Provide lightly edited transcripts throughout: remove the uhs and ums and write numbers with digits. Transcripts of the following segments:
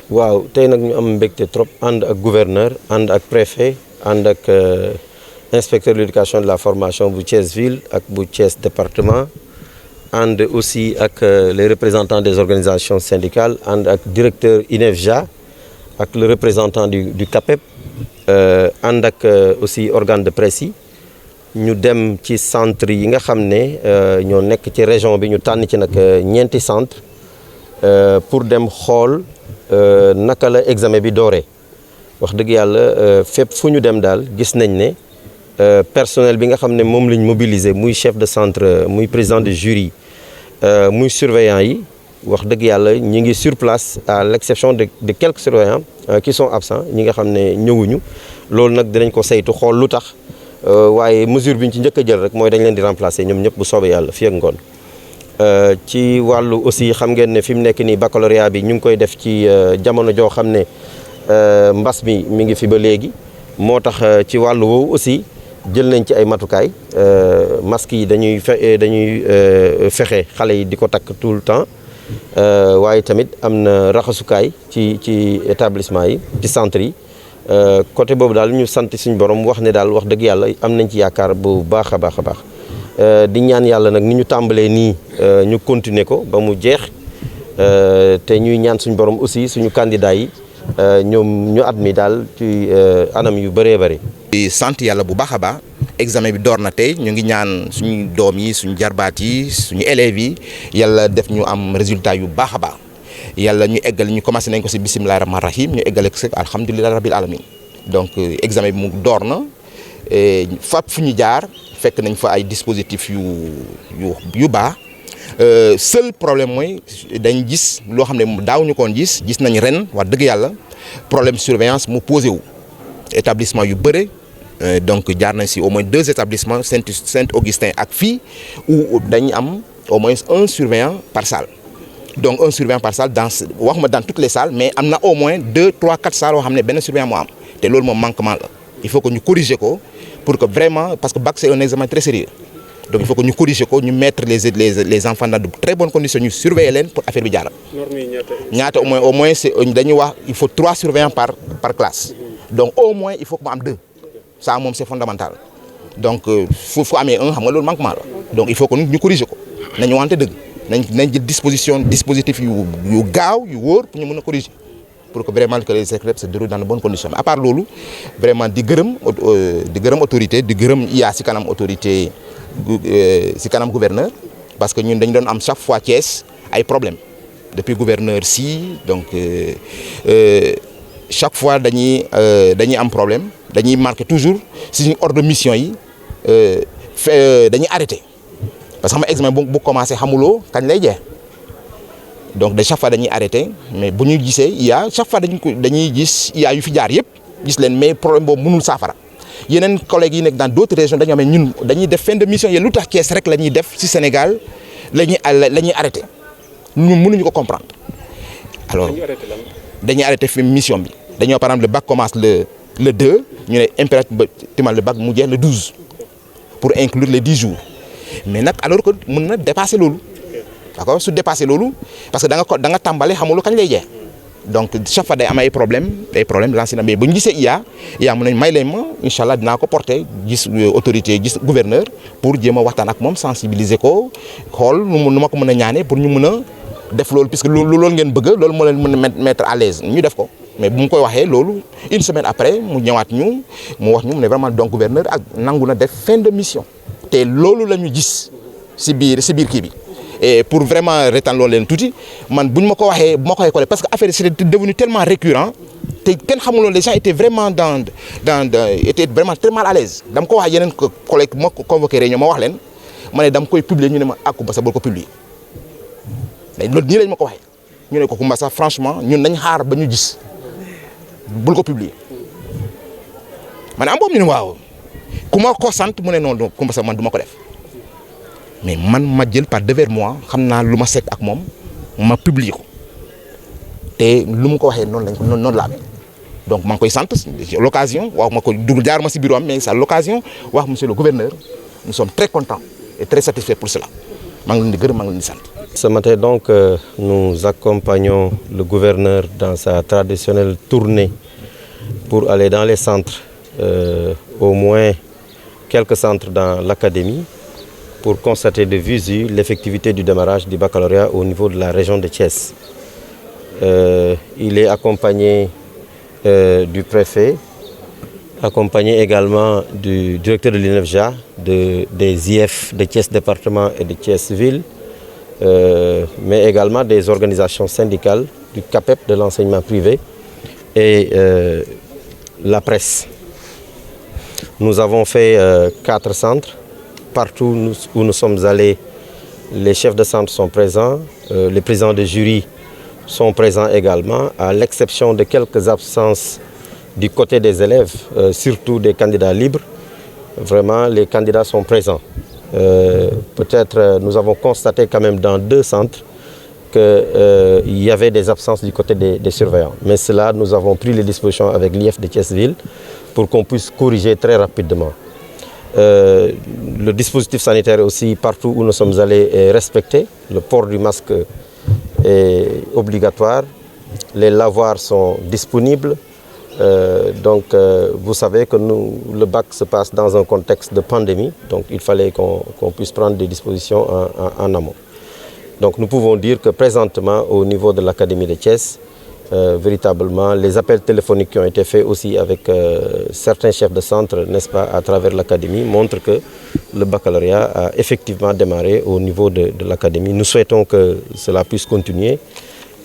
waaw tey nag ñu am mbégte trop ànd ak gouverneur ànd ak préfet ànd ak inspecteur de l'éducation de la formation bu Thiès ville ak bu Thiès département ànd aussi ak les représentants des organisations syndicales ànd ak directeur INEFJA ak le représentant du CAPEP ànd ak aussi organe de presse yi ñu dem ci centre yi nga xam ne ñoo nekk ci région bi ñu tànn ci nag ñeenti centre pour dem xool naka la examen bi dooree wax dëgg yàlla fépp fu ñu dem daal gis nañ ne personnel bi nga xam ne moom lañ mobiliser muy chef de centre muy président de jury muy surveillant yi wax dëgg yàlla ñi ngi sur place à l'exception de quelques surveillants qui sont absents ñi nga xam ne ñëwuñu loolu nag dinañ ko saytu xool lu tax waaye mesure bi ñu ci njëkk a jël rek mooy dañ leen di remplacer ñoom ñëpp bu soobee yàlla fii ak ngoon ci wàllu aussi xam ngeen ne fi mu nekk nii baccalauréat bi ñu ngi koy def ci jamono joo xam ne mbas mi ngi fi ba léegi moo tax ci wàllu woowu aussi jël nañ ci ay matukaay masques yi dañuy fexe xale yi di ko takk tout le temps waaye tamit am na raxasukaay ci établissement yi ci centre yi côté boobu daal ñu sant suñu borom wax ne daal wax dëgg yàlla am nañ ci yaakaar bu baax a baax a baax di ñaan yàlla nag ni ñu tàmbalee nii ñu continuer ko ba mu jeex te ñuy ñaan suñu borom aussi suñu candidat yi ñoom ñu admis daal ci anam yu bëree bëri. di sant yàlla bu baax a baax examen bi door na tey ñu ngi ñaan suñu doom yi suñu jarbaat yi suñu élèves yi yàlla def ñu am résultat yu baax a baax yàlla ñu eggal ñu commencé nañ ko si bisimilah rahmaani rahim ñu eggale ko si alhamdulilah rabil alamin donc examen bi mu door na fap fu ñu jaar. fekk nañ fa ay dispositifs yu baax seul problème mooy dañ gis loo xam ne daaw ñu koon gis nañ ren wax dëgg yàlla problème surveillance mu posé wu établissement yu bëre donc jaar nañ si au moins 2 établissements Saint-Augustin ak fii où dañ am au moins un surveillant par salle donc un surveillant par salle waxuma dans toutes les salles mais am na au moins 2, 3, 4 salles yoo xam ne benn surveillant moo am te loolu moom manquement la il faut que ñu corriger ko pour que vraiment parce que bac c'est un examen très sérieux donc il faut que ñu corriger ko ñu mettre les enfants dans de très bonnes conditions ñu surveiller leen pour affaire bi jaaral. normes yi ñaata au moins c'est dañuy wax il faut 3 surveillants par classe. donc au moins il faut que mu am 2 ça moom c'est fondamental donc fu amee 1 xam nga loolu manquement la donc il faut que ñu corriger ko nañu wante dëgg nañ jël dispositif yu gaaw yu wóor pour ñu mën a corriger. pour que vraiment que les écoles se déroulent dans de bonnes conditions à part loolu vraiment di gërëm autorité di gërëm IA si kanam autorité si kanam gouverneur parce que ñun dañu doon am chaque fois Thiès ay problème depuis gouverneur si donc chaque fois dañuy am problème dañuy marqué toujours si suñu ordre de mission yi dañuy arrêté parce que xam nga examen bu commencé xamuloo kañ lay jeex. donc de chaque fois dañuy arrêté mais bu ñu gisee IA chaque fois dañuy gis IA yu fi jaar yëpp gis leen mais problème boobu mënul saafara yeneen collègues yi nekk dans d'autres régions dañoo xam ne ñun dañuy def fin de mission yi lu tax Thiès rek la ñuy def ci Sénégal la ñuy arrêté ñun mënuñu ko comprendre. alors dañuy arrêté fi mission bi dañoo par exemple le bac commence le 2 ñu ne impérativement le bac mu jeex le 12 pour inclure les 10 jours mais nag alors que mën na dépasser loolu. d'accord su dépassé loolu parce que da nga tàmbale xamuloo kañ lay jeex donc chaque fois day am ay problème lancé na mais bu ñu gisee IA mu ne may leen ma incha allah dinaa ko porter gis autorité gis gouverneur pour jéem a waxtaan ak moom sensibiliser ko xool nu ma ko mën a ñaanee pour ñu mën a def loolu puisque loolu ngeen bëgg loolu moo leen mën a mettre à l'aise ñu def ko mais bu mu koy waxee loolu une semaine après mu ñëwaat mu wax ñu mu ne vraiment donc gouverneur ak nangu na def fin de mission te loolu la ñu gis si biir kii bi. et pour vraiment retaan loolu leen tuuti man bu ñu ma ko waxee bu ma ko waxee parce que affaire c'était devenu tellement récurrent te kenn xamuloon les gens étaient vraiment étaient vraiment très mal à l'aise dama ko wax yeneen collègue ma ko convoqué réunion ma wax leen ma ne dama koy publier ñu ne ma Coumba Sa bul ko publier loolu nii lañ ma ko waxee ñu ne ko Coumba Sa franchement ñun nañ xaar ba ñu gis bul ko publier ma ne am boobu ñu ne waaw ku ma ko sant mu ne noonu Coumba Sa man du ma ko def. mais man ma jël par devers moi xam naa lu ma sekk ak moom ma publier ko te lu mu ko waxee noonu la amee donc maa ngi koy sant l'occasion wax ma ko dugg jaar ma si bureau am mais c'est l'occasion wax monsieur le gouverneur nous sommes très contents et très satisfaits pour cela maa ngi leen di gërëm maa ngi leen di sant. Ce matin donc, nous accompagnons le gouverneur dans sa traditionnelle tournée pour aller dans les centres, au moins quelques centres dans l'académie, pour constater de visu l'effectivité du démarrage du baccalauréat au niveau de la région de Thiès. Il est accompagné du préfet, accompagné également du directeur de l'INEFJA, des IF de Thiès département et de Thiès ville, mais également des organisations syndicales, du CAPEP de l'enseignement privé et la presse. Nous avons fait 4 centres. Partout où nous sommes allés, les chefs de centre sont présents, les présidents de jury sont présents également, à l'exception de quelques absences du côté des élèves, surtout des candidats libres. Vraiment, les candidats sont présents. Peut-être nous avons constaté quand même dans 2 centres qu'il y avait des absences du côté des surveillants. Mais cela, nous avons pris les dispositions avec l'IF de Thiès-Ville pour qu'on puisse corriger très rapidement. Le dispositif sanitaire aussi, partout où nous sommes allés, est respecté. Le port du masque est obligatoire. Les lavoirs sont disponibles. Vous savez que le bac se passe dans un contexte de pandémie. Donc il fallait qu'on puisse prendre des dispositions en amont. Donc nous pouvons dire que présentement, au niveau de l'Académie de Thiès, véritablement, les appels téléphoniques qui ont été faits aussi avec certains chefs de centre, n'est-ce pas, à travers l'académie, montrent que le baccalauréat a effectivement démarré au niveau de l'académie. Nous souhaitons que cela puisse continuer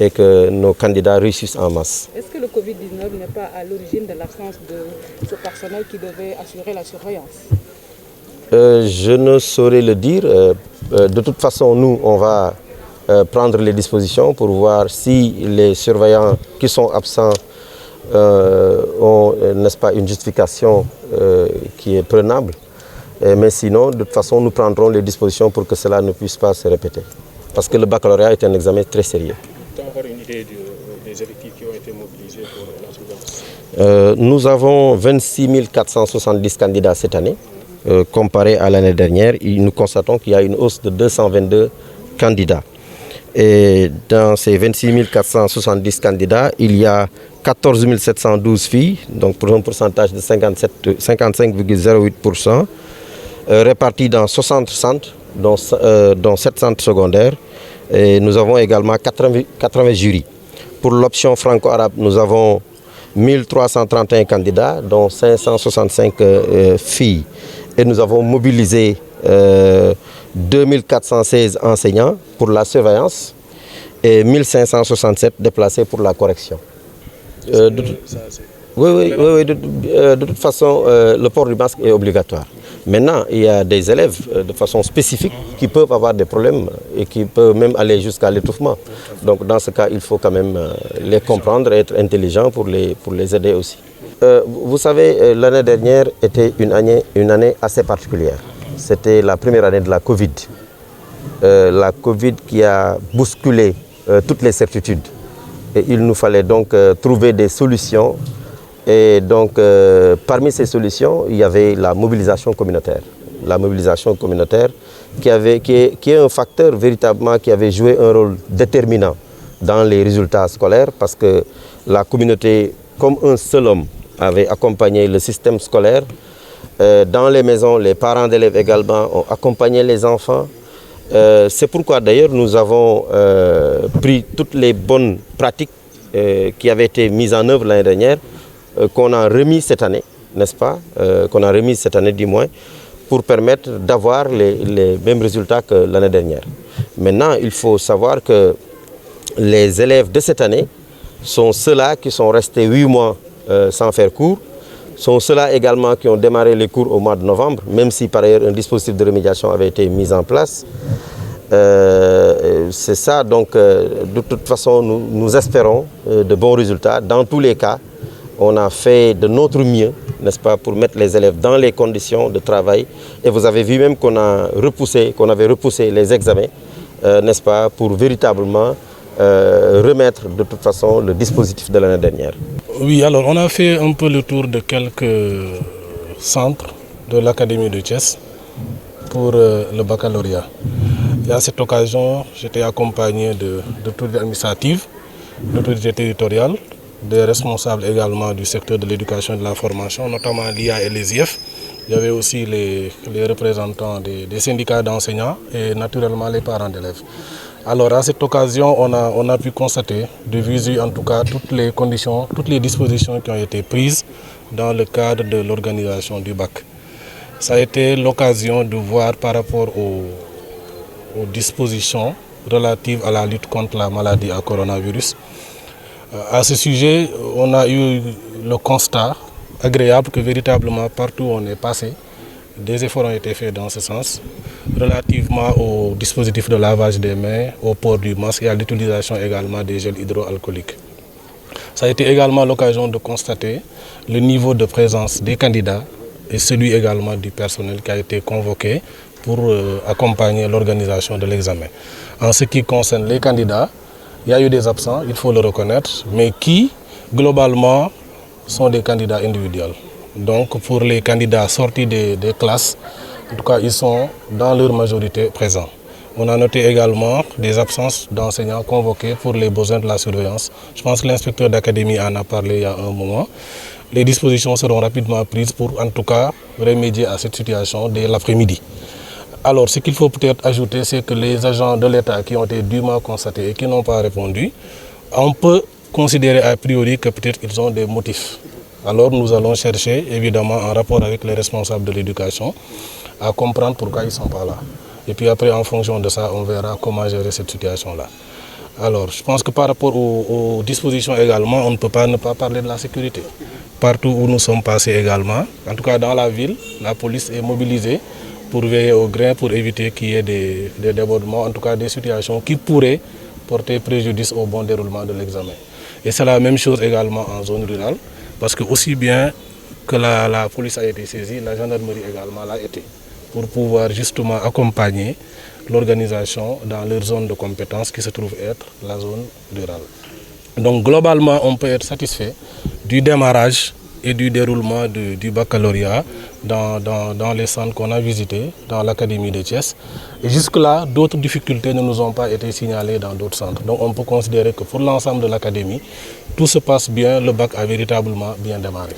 et que nos candidats réussissent en masse. Est-ce que le Covid-19 n'est pas à l'origine de l'absence de ce personnel qui devait assurer la surveillance? Je ne saurais le dire. De toute façon, nous, on va prendre les dispositions pour voir si les surveillants qui sont absents ont, n'est-ce pas, une justification qui est prenable. Mais sinon, de toute façon, nous prendrons les dispositions pour que cela ne puisse pas se répéter. Parce que le baccalauréat est un examen très sérieux. Tu as encore une idée des effectifs qui ont été mobilisés pour la surveillance? Nous avons 26 470 candidats cette année. Comparé à l'année dernière, nous constatons qu'il y a une hausse de 222 candidats. Et dans ces 26 470 candidats, il y a 14 712 filles, donc pour un pourcentage de 55,08%, répartis dans 60 centres, dont 7 centres secondaires. Et nous avons également 80 jurys. Pour l'option franco-arabe, nous avons 1331 candidats, dont 565 filles. Et nous avons mobilisé 2416 enseignants pour la surveillance et 1567 déplacés pour la correction. De toute façon, le port du masque est obligatoire. Maintenant, il y a des élèves de façon spécifique qui peuvent avoir des problèmes et qui peuvent même aller jusqu'à l'étouffement. Donc dans ce cas, il faut quand même les comprendre et être intelligent pour les aider aussi. Vous savez, l'année dernière était une année assez particulière. C'était la première année de la Covid. La Covid qui a bousculé toutes les certitudes. Et il nous fallait donc trouver des solutions. Et donc, parmi ces solutions, il y avait la mobilisation communautaire. La mobilisation communautaire qui est un facteur véritablement qui avait joué un rôle déterminant dans les résultats scolaires parce que la communauté, comme un seul homme, avait accompagné le système scolaire. Dans les maisons, les parents d'élèves également ont accompagné les enfants. C'est pourquoi d'ailleurs nous avons pris toutes les bonnes pratiques qui avaient été mises en œuvre l'année dernière, qu'on a remis cette année, n'est-ce pas, qu'on a remis cette année du moins, pour permettre d'avoir les mêmes résultats que l'année dernière. Maintenant, il faut savoir que les élèves de cette année sont ceux-là qui sont restés 8 mois sans faire cours, sont ceux-là également qui ont démarré les cours au mois de novembre, même si par ailleurs un dispositif de remédiation avait été mis en place. C'est ça, donc de toute façon, nous espérons de bons résultats. Dans tous les cas, on a fait de notre mieux, n'est-ce pas, pour mettre les élèves dans les conditions de travail. Et vous avez vu même qu'on avait repoussé les examens, n'est-ce pas, pour véritablement remettre de toute façon le dispositif de l'année dernière. Oui, alors on a fait un peu le tour de quelques centres de l'Académie de Thiès pour le baccalauréat. Et à cette occasion, j'étais accompagné d'autorités administratives, d'autorités territoriales, des responsables également du secteur de l'éducation et de la formation, notamment l'IA et les IF. Il y avait aussi les représentants des syndicats d'enseignants et naturellement les parents d'élèves. Alors à cette occasion, on a pu constater, de visu en tout cas, toutes les conditions, toutes les dispositions qui ont été prises dans le cadre de l'organisation du bac. Ça a été l'occasion de voir par rapport aux dispositions relatives à la lutte contre la maladie à coronavirus. À ce sujet, on a eu le constat agréable que véritablement partout où on est passé, des efforts ont été faits dans ce sens, relativement au dispositif de lavage des mains, au port du masque et à l'utilisation également des gels hydroalcooliques. Ça a été également l'occasion de constater le niveau de présence des candidats et celui également du personnel qui a été convoqué pour accompagner l'organisation de l'examen. En ce qui concerne les candidats, il y a eu des absents, il faut le reconnaître, mais qui, globalement, sont des candidats individuels. Donc pour les candidats sortis des classes, en tout cas, ils sont dans leur majorité présents. On a noté également des absences d'enseignants convoqués pour les besoins de la surveillance. Je pense que l'inspecteur d'académie en a parlé il y a un moment. Les dispositions seront rapidement prises pour, en tout cas, remédier à cette situation dès l'après-midi. Alors, ce qu'il faut peut-être ajouter, c'est que les agents de l'État qui ont été dûment constatés et qui n'ont pas répondu, on peut considérer a priori que peut-être ils ont des motifs. Alors, nous allons chercher, évidemment, en rapport avec les responsables de l'éducation, à comprendre pourquoi ils ne sont pas là. Et puis après, en fonction de ça, on verra comment gérer cette situation-là. Alors, je pense que par rapport aux dispositions également, on ne peut pas ne pas parler de la sécurité. Partout où nous sommes passés également, en tout cas dans la ville, la police est mobilisée pour veiller au grain, pour éviter qu'il y ait des débordements, en tout cas des situations qui pourraient porter préjudice au bon déroulement de l'examen. Et c'est la même chose également en zone rurale, parce que aussi bien que la police a été saisie, la gendarmerie également l'a été, pour pouvoir justement accompagner l'organisation dans leur zone de compétence qui se trouve être la zone rurale. Donc globalement, on peut être satisfait du démarrage et du déroulement du baccalauréat dans les centres qu'on a visités, dans l'académie de Thiès. Et jusque-là, d'autres difficultés ne nous ont pas été signalées dans d'autres centres. Donc on peut considérer que pour l'ensemble de l'académie, tout se passe bien, le bac a véritablement bien démarré.